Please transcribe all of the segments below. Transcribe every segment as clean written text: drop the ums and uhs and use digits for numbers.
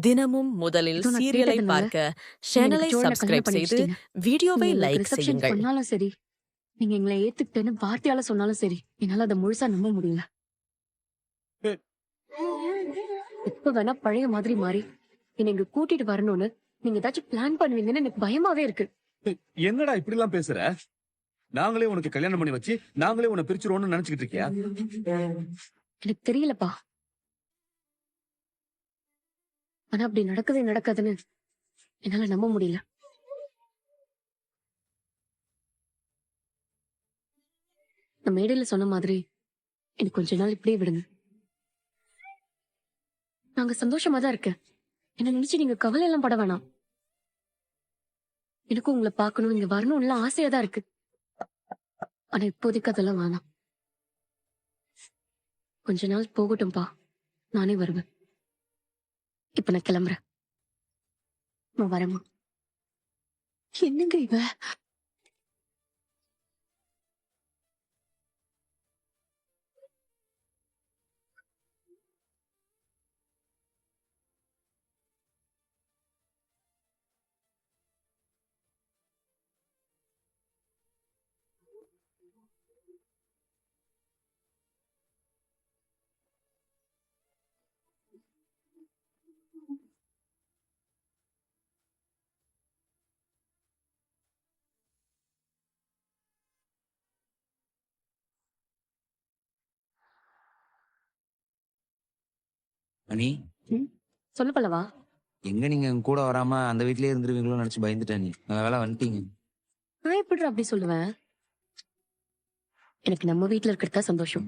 தினமும் முதலில் ஏதோ நான் சீரியலை கேட்டதுனால பார்க்க நீங்க எனக்கு சேனலை சோழனை கல்யாணம் சப்ஸ்கிரைப் பண்ணி செய்து வச்சுட்டீங்க. வீடியோவை நீங்க எங்களுக்கு லைக் ரிசப்ஷன் செய்யுங்கள். பண்ணாலும் சரி, நீங்க எங்களை ஏத்துக்கிட்டேன்னு வார்த்தையால சொன்னாலும் சரி, என்னால அதை முழுசா நம்ப முடியல. எப்ப வேணா பழைய மாதிரி மாறி என்னை இங்க கூட்டிட்டு வரணும்னு நீங்க ஏதாச்சும் பிளான் பண்ணுவீங்கன்னு எனக்கு பயமாவே இருக்கு. என்னடா இப்படி எல்லாம் பேசுற? நாங்களே உனக்கு கல்யாணம் பண்ணி வச்சு நாங்களே உன்னை பிரிச்சிருவோம்னு நினைச்சுக்கிட்டு இருக்கியா? எனக்கு தெரியலப்பா. ஆனா அப்படி நடக்கவே நடக்காதுன்னு என்னால நம்ப முடியல. நான் மேடையில சொன்ன மாதிரி எனக்கு கொஞ்ச நாள் இப்படியே விடுங்க. நாங்க சந்தோஷமா தான் இருக்கேன். என்ன நினைச்சு நீங்க கவலை எல்லாம் பட வேணாம். எனக்கும் உங்களை பார்க்கணும், இங்க வரணும்னு ஆசையா தான் இருக்கு. ஆனா இப்போதைக்கு அதெல்லாம் வேணாம். கொஞ்ச நாள் போகட்டும்பா, நானே வருவேன். இப்ப நான் கிளம்புறேன். நான் வரேம்மா. என்னங்க இவ? அனி, ம்? சொல்லு பல்லவா. எங்க நீங்க எங்க கூட வராம அந்த வீட்லயே இருந்துருவீங்களோ நினைச்சு பயந்துட்டேன். நீ நல்ல வேலை வந்துட்டீங்க. நான் எப்படி அப்படி சொல்லுவேன்? எனக்கு நம்ம வீட்டுல இருக்கிறதா சந்தோஷம்.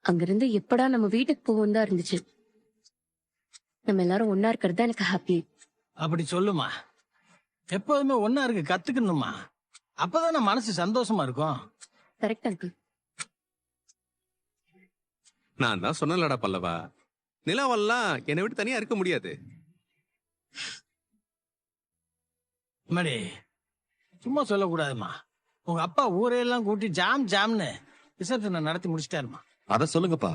அங்கிருந்து எப்படா நம்ம வீட்டுக்கு போவோம் தான் இருந்துச்சு. நம்ம எல்லாரும் ஒன்னா இருக்கிறது தான் எனக்கு ஹாப்பி. அப்படி சொல்லுமா. எப்போதுமே ஒன்னா இருக்கு கத்துக்கணுமா. அப்பதான் மனசு சந்தோஷமா இருக்கும். Correct uncle. நான் தான் சொன்னலடா பல்லவா, நிலாவெல்லாம் என்னை விட்டு தனியா இருக்க முடியாது. மடி சும்மா சொல்லக்கூடாதுமா. உங்க அப்பா ஊரையெல்லாம் கூட்டி ஜாம் ஜாம்னு ரிசப்ஷனை நடத்தி முடிச்சிட்டாருமா. அத சொல்லுங்கப்பா.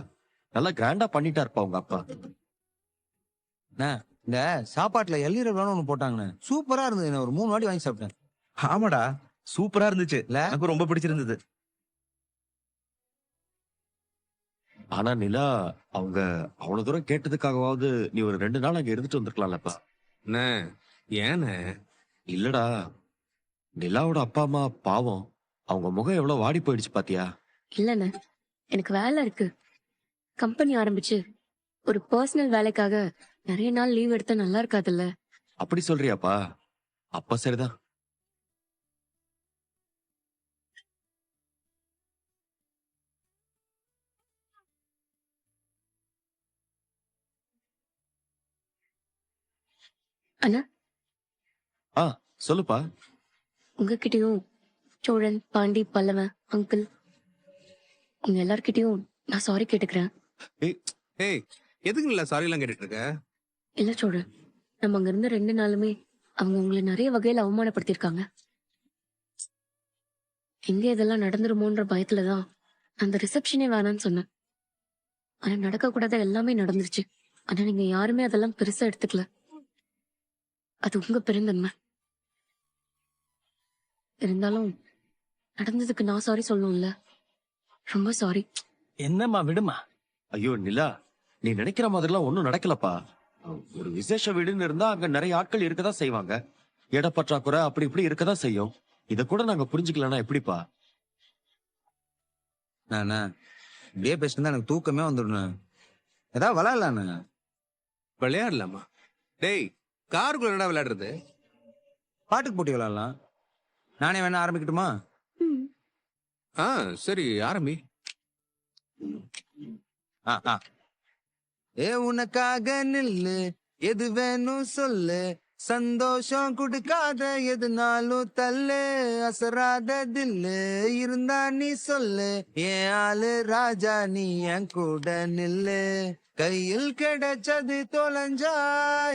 நல்லா கிராண்டா பண்ணிட்டாருப்பா உங்க அப்பா. அண்ணா, இந்த சாப்பாட்டுல எல்லீரல் ஒண்ணு போட்டாங்கண்ணே, சூப்பரா இருந்தது. நான் ஒரு 3 வாட்டி வாங்கி சாப்பிட்டேன். ஆமாடா, சூப்பரா இருந்துச்சு. இல்ல? எனக்கு ரொம்ப பிடிச்சிருந்தது. ஆனா நிலா, அவங்க அவ்வளவு தூரம் கேட்டதுக்காகவாவது நீ ஒரு 2 நாள் அங்க இருந்துட்டு வந்திருக்கலாம்லப்பா. என்ன ஏன்னு? இல்லடா, நிலாவோட அப்பா அம்மா பாவம், அவங்க முகம் எவ்வளவு வாடி போயிடுச்சு பாத்தியா? இல்லண்ணே, எனக்கு வேலை இருக்கு. கம்பெனி ஆரம்பிச்சு ஒரு பர்சனல் வேலைக்காக நிறைய நாள் லீவ் எடுத்தா நல்லா இருக்காதுல்ல. அப்படி சொல்றியாப்பா? அப்ப சரிதான். அண்ணா, ஆ, சொல்லுப்பா. உங்ககிட்டயும் சோழன், பாண்டி, பல்லவன், அங்கிள், உங்க எல்லார்கிட்டயும் நான் சாரி கேட்டுக்கிறேன். ஏய், எதுக்கு இல்ல சாரி எல்லாம் கேட்டுட்டு இருக்க? இல்ல சோழன், நம்ம அங்க இருந்த 2 நாளுமே அவங்க உங்களை நிறைய வகையில அவமானப்படுத்திருக்காங்க. எங்க இதெல்லாம் நடந்துருமோன்ற பயத்துலதான் அந்த ரிசப்ஷனே வேணான்னு சொன்னேன். ஆனா நடக்க கூடாத எல்லாமே நடந்துருச்சு. ஆனா நீங்க யாருமே அதெல்லாம் பெருசா எடுத்துக்கல. அது உங்க பெருந்தன்மை. இருந்தாலும் நடந்ததுக்கு நான் சாரி சொல்லணும்ல. ரொம்ப சாரி. என்னம்மா விடுமா. ஐயோ நிலா, நீ நினைக்கிற மாதிரிலாம் ஒண்ணும் நடக்கலப்பா. ஒரு விசேஷ வீடுன்னு இருந்தா அங்க நிறைய ஆட்கள் இருக்கதான் செய்வாங்க. இடப்பற்றாக்குறை அப்படி இப்படி இருக்கதான் செய்யும். இத கூட நாங்க புரிஞ்சுக்கலன்னா எப்படிப்பா? நானா இப்படியே பேசிட்டு எனக்கு தூக்கமே வந்துடும். ஏதாவது விளையாடலாண்ணே. விளையாடலாமா? டேய், காருக்குள்ள என்னடா விளையாடுறது? பாட்டுக்கு போட்டி விளையாடலாம். நானே வேணா ஆரம்பிக்கட்டுமா? ஆ சரி, ஆரம்பி. ஏ உனக்காக நில்லு, எது வேணும் சொல்லு, சந்தோஷம் கொடுக்காத எதுனாலும் தள்ளு, அசராத தில்லு இருந்தா நீ சொல்லு, என் ஆளு ராஜா நீ என் கூட நில்லு, கையில் கிடைச்சது தொலைஞ்சா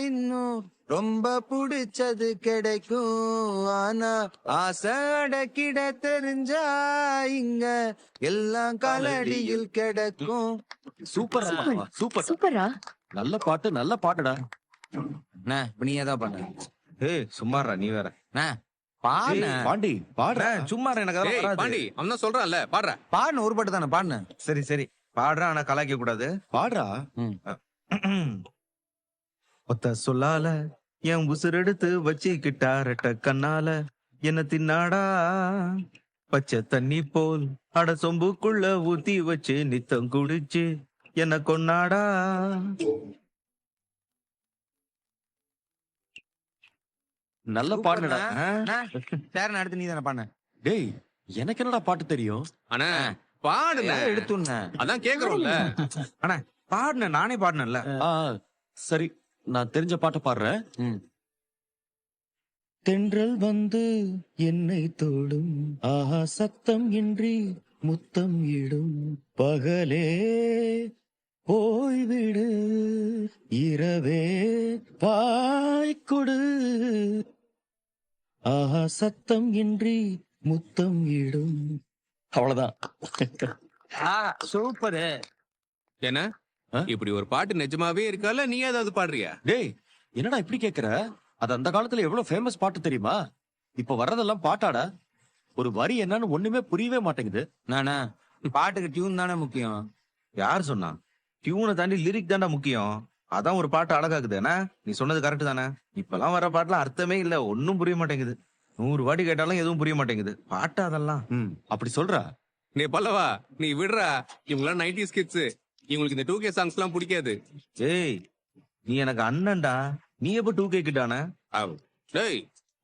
இன்னும் ரொம்ப புடிச்சது கிடைக்கும், ஆனா ஆசை அடக்கிட தெரிஞ்சா இங்க எல்லாம் காலடியில் கிடைக்கும். Super super. சூப்பரா? நல்ல பாட்டு, நல்ல பாட்டுடா. அண்ணா இப்ப நீ ஏதா பண்ண ஏய் சும்மாறா நீ வேற. அண்ணா பாடுண்ணே. பாண்டி பாடுற. சும்மாறா எனக்கு அதெல்லாம் ஏய் வராது. பாண்டி அவன் தான் சொல்றான்ல பாடுற. பாடுன ஒரு பாட்டு தானே பாடுன. சரி சரி பாடுறேன், ஆனா கலாய்க்க கூடாது. பாடுறா. ஒத்த சொல்லால என் உசுரெடுத்து வச்சுக்கிட்டா ரெட்ட கண்ணால என்ன தின்னாடா பச்சை தண்ணி போல் அட சொம்புக்குள்ள ஊத்தி வச்சு நித்தம் குடிச்சு என்ன கொன்னாடா. நல்ல பாடுடா. சரி அடுத்து நீ தானே பாடுன. டேய் எனக்கு என்னடா பாட்டு தெரியும்? அண்ணா பாடுன எடுத்துண்ண. அதான் கேக்குறோம்ல. அண்ணா பாடுன நானே பாடுனேன்ல. ஆ சரி, நான் தெரிஞ்ச பாட்டை பாடுறேன். ம். தென்றல் வந்து என்னை தோடும், ஆஹா சத்தம் இன்றி முத்தம் இடும், பகலே போய்விடு, இரவே பாய்க்கொடு, ஆஹா சத்தம் இன்றி முத்தம் இடும். அவ்வளவுதான். சூப்பரு. என்ன ஆ? இப்படி ஒரு பாட்டு நிஜமாவே இருக்கால, நீ ஏதாவது பாடுறியா? டேய் என்னடா இப்படி கேக்குற? அது அந்த காலத்துல எவ்வளவு ஃபேமஸ் பாட்டு தெரியுமா? இப்ப வர்றதெல்லாம் பாட்டாடா. ஒரு வரி என்னன்னு ஒண்ணுமே புரியவே மாட்டேங்குது. நானா பாட்டுக்கு டியூன் தானே முக்கியம். யார் சொன்னா? டியூனை தாண்டி லிரிக் தான்டா முக்கியம். அதான் ஒரு பாட்டு அழகாக்குது. என்ன நீ சொன்னது கரெக்ட் தானே? இப்பெல்லாம் வர பாட்டுல அர்த்தமே இல்ல, ஒன்னும் புரிய மாட்டேங்குது. 100 வாட்டி கேட்டாலும் எதுவும் புரிய மாட்டேங்குது. பாட்டு அதெல்லாம். அப்படி சொல்றா? நீ பல்லவா நீ விடுறா. இவங்களாம் 90s கிட்ஸ். இவங்களுக்கு இந்த 2K சாங்ஸ் எல்லாம் பிடிக்காது. ஏய் நீ எனக்கு அண்ணன்டா, நீ எப்ப 2K கிட்டான? டேய்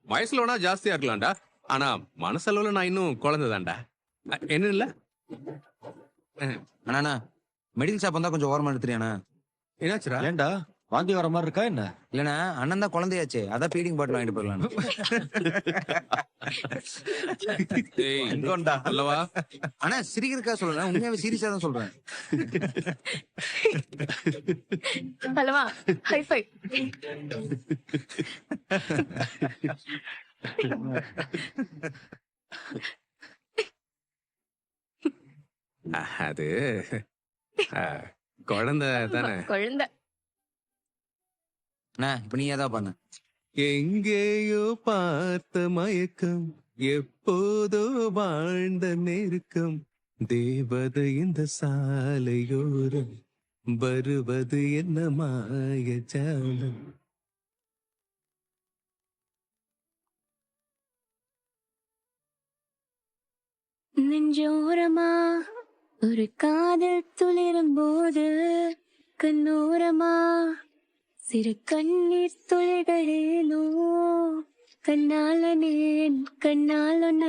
வயசுல வேணா ஜாஸ்தியா இருக்கலாம்டா, ஆனா மனசளவுல நான் இன்னும் குழந்தை தான்டா. என்ன இல்ல அண்ணா மெடிக்கல் ஷாப் வந்தா கொஞ்சம் ஓரமா எடுத்துறியாண்ணா. என்னாச்சுடா? ஏன்டா வாந்தி வர மாதிரி இருக்கா என்ன? இல்லண்ணா அண்ணன் தான் குழந்தையாச்சே, அதான் ஃபீடிங் பாட்டில் வாங்கிட்டு போயிடலாம். டேய் எங்கோண்டா? பல்லவா அண்ணா சிரிக்கிறதுக்கா சொல்றேன், உண்மையாவே சீரியஸா தான் சொல்றேன். பல்லவா ஹை ஃபை. அது குழந்தை தானே. குழந்தை. அண்ணா இப்ப நீ ஏதா பண்ண. எங்கேயோ பார்த்த மயக்கம், எப்போதோ வாழ்ந்த நெருக்கம், தேவதை இந்த சாலையோரம் வருவது என்ன மாயஜாலம். நெஞ்சோரமா ஒரு காதல் துளிரும் போது கண்ணோரமா சிறு கண்ணீர் துளிகளேனோ, கண்ணாலனேன் கண்ணாலொன்ன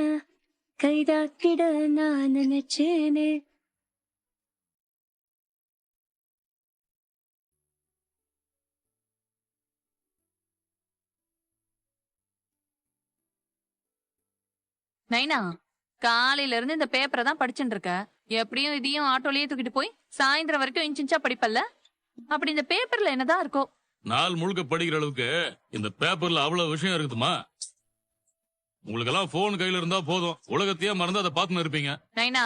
கைதாக்கிட நான் நினைச்சேனே. நைனா காலையில இருந்து இந்த பேப்பரை தான் படிச்சுட்டு இருக்க. எப்படியும் இதையும் ஆட்டோலயே தூக்கிட்டு போய் சாயந்தரம் வரைக்கும் இன்ச் இன்ச்சா படிப்பல்ல. அப்படி இந்த பேப்பர்ல என்னதான் இருக்கோ? நாள் முழுக்க படிக்கிற அளவுக்கு இந்த பேப்பர்ல அவ்வளவு விஷயம் இருக்குதுமா? உங்களுக்கு எல்லாம் போன் கையில இருந்தா போதும், உலகத்தையே மறந்து அதை பார்த்துன்னு இருப்பீங்க. நைனா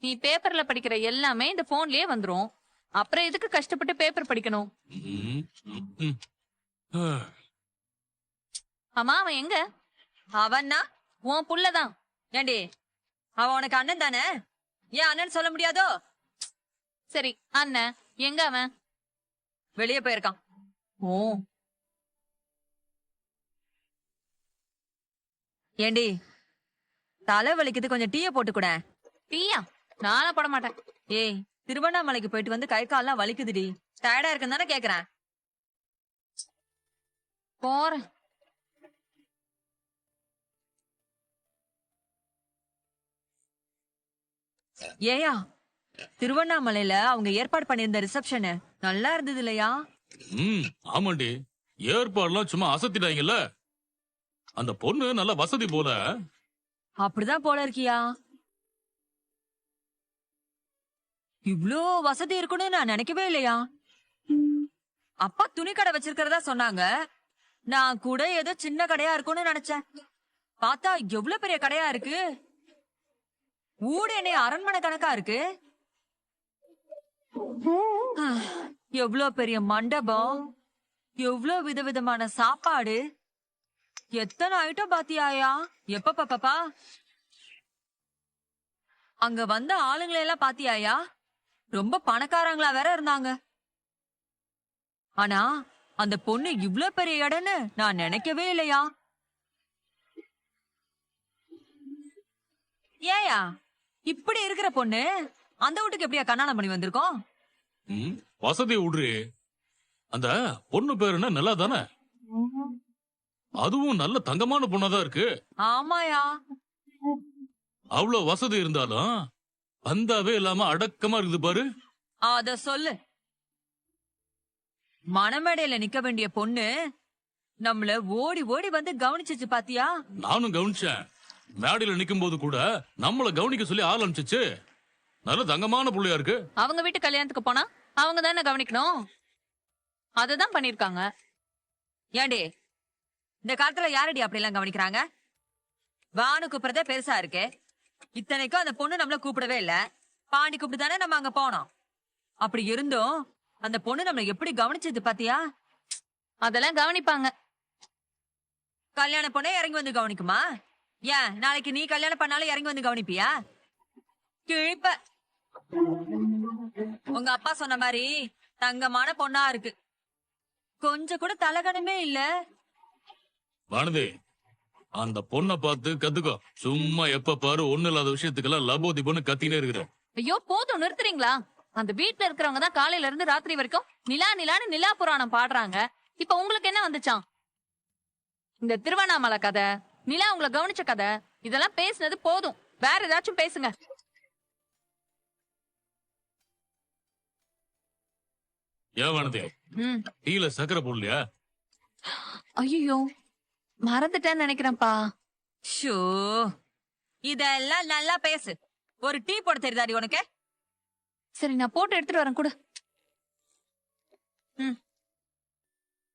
நீ பேப்பர்ல படிக்கிற எல்லாமே இந்த போன்லயே வந்துரும். அப்புறம் எதுக்கு கஷ்டப்பட்டு பேப்பர் படிக்கணும்? ம், ம், ம். ஆமா அவன் எங்க? அவன்னா உன் புள்ளதான். ஏண்டி அவன் உனக்கு அண்ணன் தானே, ஏன் அண்ணன் சொல்ல முடியாதோ? சரி அண்ணன் எங்க அவன்? வெளியே போயிருக்கான். ஓ ஏண்டி தலை வலிக்குது, கொஞ்சம் டீய போட்டு கூட. டீயா? நானும் போட மாட்டேன். ஏய் திருவண்ணாமலைக்கு போயிட்டு வந்து கை கால்லாம் வலிக்குதுடி, டயர்டா இருக்குன்னு தானே கேக்குறேன். போறேன். ஏயா திருவண்ணாமலையில அவங்க ஏற்பாடு பண்ணியிருந்த ரிசப்ஷன் நல்லா இருந்தது இல்லையா? ம், ஆமாண்டி, ஏற்பாடுலாம் சும்மா அசத்திட்டாங்கல்ல. அந்த பொண்ணு நல்ல வசதி போல. அப்படிதான் போல இருக்கியா? இவ்ளோ வசதி இருக்குன்னு நான் நினைக்கவே இல்லையா. அப்பா துணி கடை வச்சிருக்கிறதா சொன்னாங்க, நான் கூட ஏதோ சின்ன கடையா இருக்கும்னு நினைச்சேன். பார்த்தா எவ்வளவு பெரிய கடையா இருக்கு. ஊடு என்ன அரண்மனை கணக்கா இருக்கு. எவ்ளோ பெரிய மண்டபம், எவ்ளோ விதவிதமான சாப்பாடு, எத்தனை ஐட்டம் பாத்தியாயா? எப்ப பாப்பா அங்க வந்த ஆளுங்களை எல்லாம் பாத்தியாயா? ரொம்ப பணக்காரங்களா வேற இருந்தாங்க. ஆனா அந்த பொண்ணு இவ்ளோ பெரிய இடம்னு நான் நினைக்கவே இல்லையா. ஏயா இப்படி இருக்கிற பொண்ணு அந்த வீட்டுக்கு எப்படியா கல்யாணம் பண்ணி வந்திருக்கோம்? வசதி விடுறி. அந்த பொண்ணு பேரு என்ன நல்லா தானே? அதுவும் நல்ல தங்கமான பொண்ணாதான் இருக்கு. ஆமாயா. அவ்வளவு வசதி இருந்தாலும் பந்தாவே இல்லாம அடக்கமா இருக்குது பாரு. அத சொல்லு. மணமேடையில நிக்க வேண்டிய பொண்ணு நம்மள ஓடி ஓடி வந்து கவனிச்சிச்சு பாத்தியா? நானும் கவனிச்சேன். மேடையில நிக்கும் போது கூட நம்மள கவனிக்க சொல்லி ஆள் அனுப்பிச்சிச்சு. நல்ல தங்கமான புள்ளையா இருக்கு. அவங்க வீட்டு கல்யாணத்துக்கு போனா அவங்க தானே கவனிக்கணும். அததான் பண்ணிருக்காங்க. ஏண்டி இந்த காலத்துல யாரடி அப்படி எல்லாம் கவனிக்கிறாங்க? வானு கூப்பிடறதே பெருசா இருக்கு. இத்தனைக்கும் அந்த பொண்ணு நம்மள கூப்பிடவே இல்ல. பாண்டி கூப்பிட்டு தானே நம்ம அங்க போனோம். அப்படி இருந்தும் அந்த பொண்ணு நம்மள எப்படி கவனிச்சது பாத்தியா? அதெல்லாம் கவனிப்பாங்க. கல்யாண பொண்ணே இறங்கி வந்து கவனிக்குமா? ஏன் நாளைக்கு நீ கல்யாணம் பண்ணாலும் இறங்கி வந்து கவனிப்பியா? கிழிப்ப. உங்க அப்பா சொன்ன மாதிரி தங்கமான பொண்ணா இருக்கு. கொஞ்சம் கூட தலகணமே இல்ல. வானதி, அந்த பொண்ணை பார்த்து கத்துக்கோ. சும்மா எப்ப பாரு ஒண்ணு இல்லாத விஷயத்துக்கெல்லாம் லபோதி பொண்ணு கத்தினே இருக்கிற. ஐயோ போதும், நிறுத்துறீங்களா? அந்த வீட்டுல இருக்கிறவங்க தான் காலையில இருந்து ராத்திரி வரைக்கும் நிலா நிலான்னு நிலா புராணம் பாடுறாங்க. இப்ப உங்களுக்கு என்ன வந்துச்சான்? இந்த திருவண்ணாமலை கதை, நிலா உங்களை கவனிச்ச கதை, இதெல்லாம் பேசுனது போதும். வேற ஏதாச்சும் பேசுங்க. ஏன் வானதி, டீல சக்கரை போடலையா? ஐயோ மறந்துட்டேன்னு நினைக்கிறேன்ப்பா. ஷோ, இதெல்லாம் நல்லா பேசு. ஒரு டீ போட தெரியுதாடி உனக்கு? சரி நான் போட்டு எடுத்துட்டு வரேன் கூட.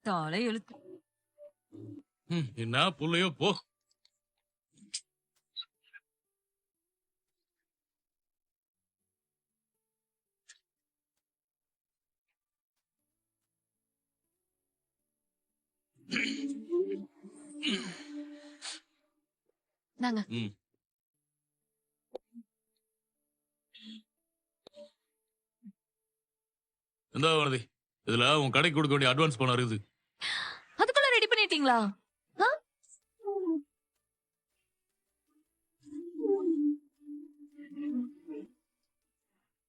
தாளை எழுத்து. என்ன புள்ளையோ போ. நாங்க இந்த வானதி, இதுல உன் கடைக்கு கொடுக்க வேண்டிய அட்வான்ஸ் பணம் இருக்குது. அதுக்குள்ள ரெடி பண்ணிட்டீங்களா?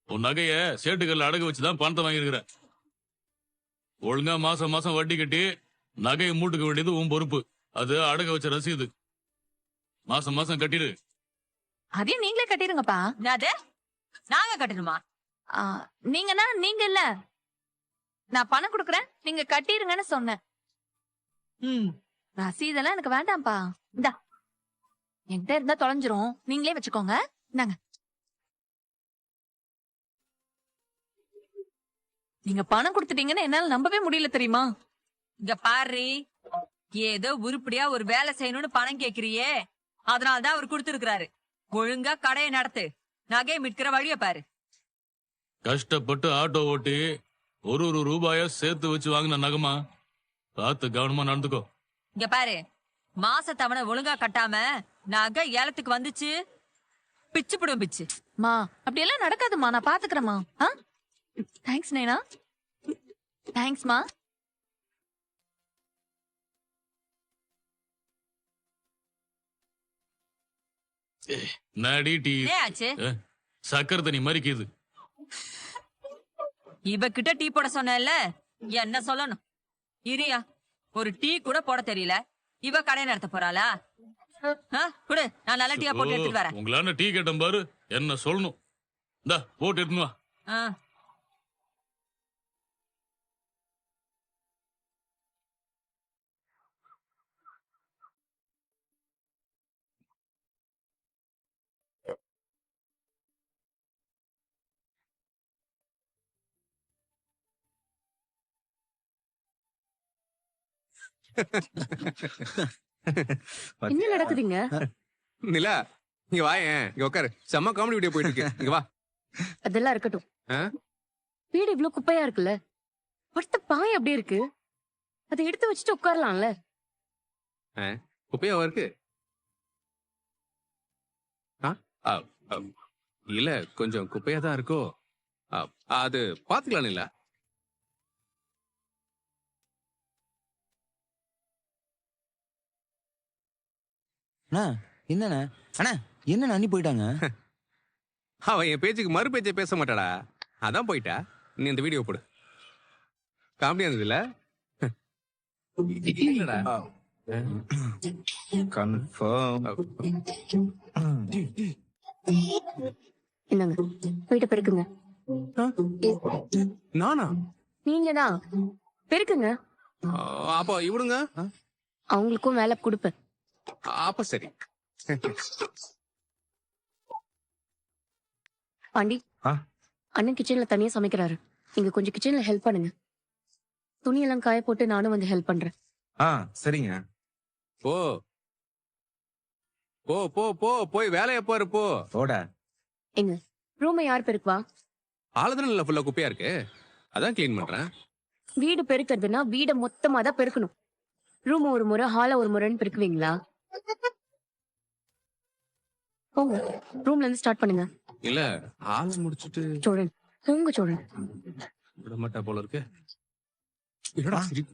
உன் நகைய சேட்டுக்கல்ல அடகு வச்சுதான் பணத்தை வாங்கியிருக்கிற. ஒழுங்கா மாசம் மாசம் வட்டி கட்டி நகையை மூட்டுக்க வேண்டியது உன் பொறுப்பு. அது அடக வச்ச ரசீது. மாசம் மாசம் கட்டிடு. அதையும் நீங்களே கட்டிருங்கப்பா. என்னது? நாங்க கட்டணுமா? நீங்கன்னா நீங்க இல்ல, நான் பணம் கொடுக்கறேன், நீங்க கட்டிருங்கன்னு சொன்னேன். ரசீதெல்லாம் எனக்கு வேண்டாம்ப்பா. இந்தா என்கிட்ட இருந்தா தொலைஞ்சிரும், நீங்களே வச்சுக்கோங்க. இந்தாங்க. நீங்க பணம் கொடுத்துட்டீங்கன்னு என்னால நம்பவே முடியல தெரியுமா? இங்க பாரு, ஏதோ உருப்படியா ஒரு வேலை செய்யணும்னு பணம் கேக்குறியே, அதனாலதான் அவர் கொடுத்திருக்கிறாரு. ஒழுங்கா கடையை நடத்து, நகை மிட்கிற வழிய பாரு. கஷ்டப்பட்டு ஆட்டோ ஓட்டி ஒரு ஒரு ரூபாய சேர்த்து வச்சு வாங்கின நகமா, பார்த்து கவனமா நடந்துக்கோ. இங்க பாரு, மாச தவணை ஒழுங்கா கட்டாம நகை ஏலத்துக்கு வந்துச்சு, பிச்சு பிடும் பிச்சு. மா அப்படி எல்லாம் நடக்காதுமா, நான் பாத்துக்கிறேம்மா. தேங்க்ஸ் நைனா. தேங்க்ஸ்மா. நாடி டீ ஆச்சு சக்கரை தண்ணி மறிக்குது. இவகிட்ட டீ போட சொன்னேன்ல, என்ன சொல்லணும்? இரியா, ஒரு டீ கூட போட தெரியல, இவ கடை நடத்த போறாளா? குடு, நான் நல்ல டீயா போட்டு எடுத்துட்டு வரேன். உங்களான டீ கேட்டேன் பாரு, என்ன சொல்லணும்? இந்தா போட்டு எடுத்துன்னு வா. என்ன நடக்குதுங்க? நிலா இங்க வாயேன், இங்க உட்காரு. செம்ம காமெடி வீடியோ போயிட்டு இருக்கு, இங்க வா. அதெல்லாம் இருக்கட்டும். வீடு இவ்ளோ குப்பையா இருக்குல்ல, படுத்த பாய் அப்படியே இருக்கு. அதை எடுத்து வச்சுட்டு உட்காரலாம்ல. குப்பையாவா இருக்கு? ஆ, இல்ல கொஞ்சம் குப்பையா தான் இருக்கோ. அது பாத்துக்கலாம் இல்ல. அண்ணா என்னண்ணே அண்ணா என்னண்ணா அண்ணி போயிட்டாங்க? அவன் என் பேச்சுக்கு மறு பேச்சை பேச மாட்டாடா, அதான் போயிட்டா. நீ இந்த வீடியோ போடு. காமெடியா இருந்தது இல்ல? இல்லடா. கன்ஃபார்ம். என்னங்க, வீட்டை பெருக்குங்க. நானா? நீங்கதான் பெருக்குங்க. அப்ப இவனுங்க? அவங்களுக்கும் வேலை கொடுப்பேன். அப்ப சரி. பாண்டி, ஆ? அண்ணன் கிச்சன்ல தனியா சமைக்கிறாரு. நீங்க கொஞ்சம் கிச்சன்ல ஹெல்ப் பண்ணுங்க. துணியெல்லாம் காய போட்டு நானும் வந்து ஹெல்ப் பண்றேன். சரிங்க. போ போ போ போ போய் வேலையை பாரு போ. போட. எங்க ரூமை யார் பெருக்குவா? ஆளுதனில் ஃபுல்லா குப்பையா இருக்கு, அதான் கிளீன் பண்றேன். வீடு பெருக்கிறதுனா வீடை மொத்தமா தான் பெருக்கணும். ரூம் ஒரு முறை, ஹால ஒரு முறைன்னு பெருக்குவீங்களா? போங்க, ரூம்ல இருந்து ஸ்டார்ட் பண்ணுங்க. இல்ல ஆளு முடிச்சிட்டு சோழன், தூங்க சோழன். விட மாட்டா போல இருக்கு. என்னடா சிரிப்பு?